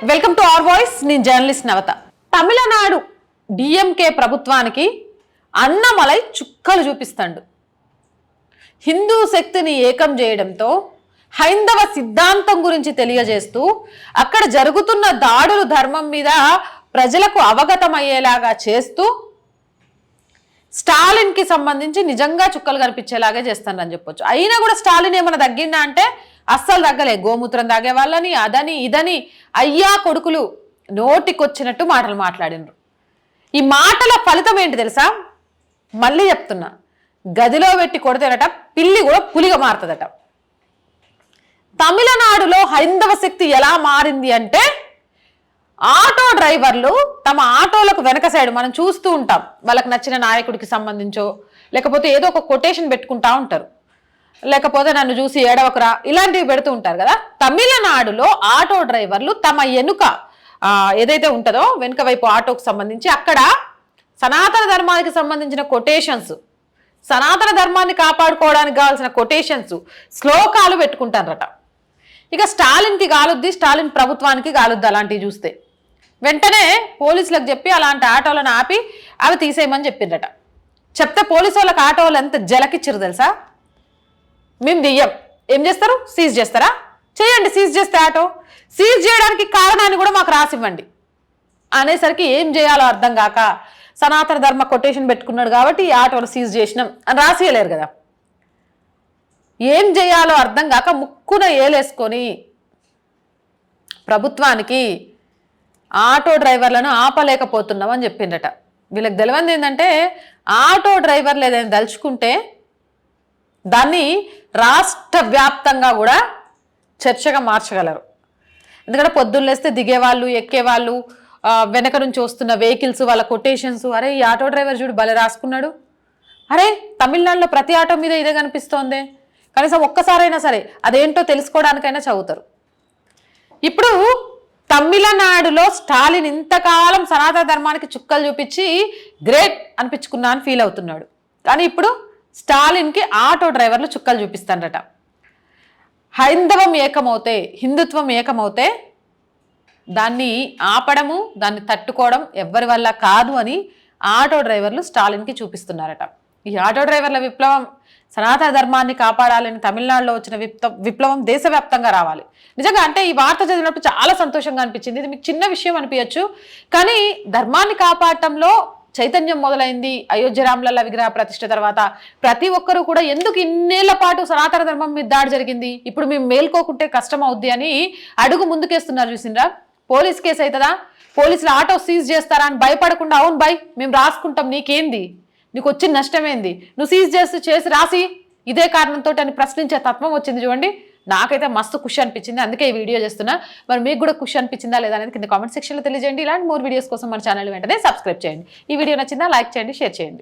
Welcome to our voice. నేను journalist నవత. Tamil Nadu DMK ప్రభుత్వానికి అన్నమలై చుక్కలు చూపిస్తాడు. హిందూ శక్తిని ఏకం చేయడంతో హైందవ సిద్ధాంతం గురించి తెలియజేస్తూ అక్కడ జరుగుతున్న దాడులు ధర్మం మీద ప్రజలకు అవగతమయ్యేలాగా చేస్తూ స్టాలిన్కి సంబంధించి నిజంగా చుక్కలు కనిపించేలాగే చేస్తానని చెప్పొచ్చు. అయినా కూడా స్టాలిన్ ఏమైనా తగ్గిందా అంటే అస్సలు తగ్గలే. గోమూత్రం తాగే వాళ్ళని అదని ఇదని అయ్యా కొడుకులు నోటికొచ్చినట్టు మాటలు మాట్లాడినరు. ఈ మాటల ఫలితం ఏంటి తెలుసా? మళ్ళీ చెప్తున్నా, గదిలో పెట్టి కొడితేనట పిల్లి కూడా పులిగా మారుతుందట. తమిళనాడులో హైందవ శక్తి ఎలా మారింది అంటే ఆటో డ్రైవర్లు తమ ఆటోలకు వెనక సైడ్ మనం చూస్తూ ఉంటాం, వాళ్ళకి నచ్చిన నాయకుడికి సంబంధించో లేకపోతే ఏదో ఒక కొటేషన్ పెట్టుకుంటా ఉంటారు, లేకపోతే నన్ను చూసి ఏడవకరా ఇలాంటివి పెడుతూ ఉంటారు కదా. తమిళనాడులో ఆటో డ్రైవర్లు తమ ఎనుక ఏదైతే ఉంటుందో వెనుక వైపు ఆటోకు సంబంధించి అక్కడ సనాతన ధర్మానికి సంబంధించిన కొటేషన్స్, సనాతన ధర్మాన్ని కాపాడుకోవడానికి కావాల్సిన కొటేషన్స్, శ్లోకాలు పెట్టుకుంటారట. ఇక స్టాలిన్కి గాలుద్ది, స్టాలిన్ ప్రభుత్వానికి గాలుద్ది. అలాంటివి చూస్తే వెంటనే పోలీసులకు చెప్పి అలాంటి ఆటోలను ఆపి అవి తీసేయమని చెప్పిందట. చెప్తే పోలీసు వాళ్ళకి ఆటో వాళ్ళు ఎంత జలకిచ్చిరు తెలుసా? మేము దియ్యం, ఏం చేస్తారు? సీజ్ చేస్తారా? చేయండి, సీజ్ చేస్తే ఆటో. సీజ్ చేయడానికి కారణాన్ని కూడా మాకు రాసివ్వండి అనేసరికి ఏం చేయాలో అర్థం కాక సనాతన ధర్మ కొటేషన్ పెట్టుకున్నాడు కాబట్టి ఈ ఆటోను సీజ్ చేసినాం అని రాసియలేరు కదా. ఏం చేయాలో అర్థం కాక ముక్కున ఏలేసుకొని ప్రభుత్వానికి ఆటో డ్రైవర్లను ఆపలేకపోతున్నామని చెప్పిండట. వీళ్ళకి తెలియంది ఏంటంటే ఆటో డ్రైవర్లు ఏదైనా దలుచుకుంటే దాన్ని రాష్ట్ర వ్యాప్తంగా కూడా చర్చగా మార్చగలరు. ఎందుకంటే పొద్దున్న లేస్తే దిగేవాళ్ళు, ఎక్కేవాళ్ళు, వెనక నుంచి వస్తున్న వెహికల్స్, వాళ్ళ కొటేషన్స్, అరే ఈ ఆటో డ్రైవర్ చూడు భలే రాసుకున్నాడు, అరే తమిళనాడులో ప్రతి ఆటో మీద ఇదే కనిపిస్తోంది, కనీసం ఒక్కసారైనా సరే అదేంటో తెలుసుకోవడానికైనా చదువుతారు. ఇప్పుడు తమిళనాడులో స్టాలిన్ ఇంతకాలం సనాతన ధర్మానికి చుక్కలు చూపించి గ్రేట్ అనిపించుకున్నా అని ఫీల్ అవుతున్నాడు. కానీ ఇప్పుడు స్టాలిన్కి ఆటో డ్రైవర్లు చుక్కలు చూపిస్తాడట. హైందవం ఏకమవుతే, హిందుత్వం ఏకమవుతే దాన్ని ఆపడము, దాన్ని తట్టుకోవడం ఎవ్వరి వల్ల కాదు అని ఆటో డ్రైవర్లు స్టాలిన్కి చూపిస్తున్నారట. ఈ ఆటో డ్రైవర్ల విప్లవం, సనాతన ధర్మాన్ని కాపాడాలని తమిళనాడులో వచ్చిన విప్లవం దేశవ్యాప్తంగా రావాలి. నిజంగా అంటే ఈ వార్త చదివినప్పుడు చాలా సంతోషంగా అనిపించింది. ఇది మీకు చిన్న విషయం అనిపించచ్చు, కానీ ధర్మాన్ని కాపాడటంలో చైతన్యం మొదలైంది అయోధ్య రామలల్ల విగ్రహ ప్రతిష్ఠ తర్వాత. ప్రతి ఒక్కరూ కూడా ఎందుకు ఇన్నేళ్ల పాటు సనాతన ధర్మం మీద దాడి జరిగింది, ఇప్పుడు మేము మేల్కోకుంటే కష్టం అవుద్ది అని అడుగు ముందుకేస్తున్నారు. చూసిండ్రా? పోలీస్ కేసు అవుతుందా, పోలీసులు ఆటో సీజ్ చేస్తారా అని భయపడకుండా, అవును బై మేము రాసుకుంటాం, నీకేంది, నీకు వచ్చిన నష్టమేంది, నువ్వు సీజ్ చేసి రాసి ఇదే కారణంతో అని ప్రశ్నించే తత్వం వచ్చింది. చూడండి, నాకైతే మస్తు ఖుషి అనిపించింది, అందుకే ఈ వీడియో చేస్తున్నా. మరి మీకు కూడా ఖుషి అనిపించిందా లేదా అనేది కింద కామెంట్ సెక్షన్లో తెలియజేయండి. ఇలాంటి మోర్ వీడియోస్ కోసం మన ఛానల్ వెంటనే సబ్స్క్రైబ్ చేయండి. ఈ వీడియో నచ్చిందా లైక్ చేయండి, షేర్ చేయండి.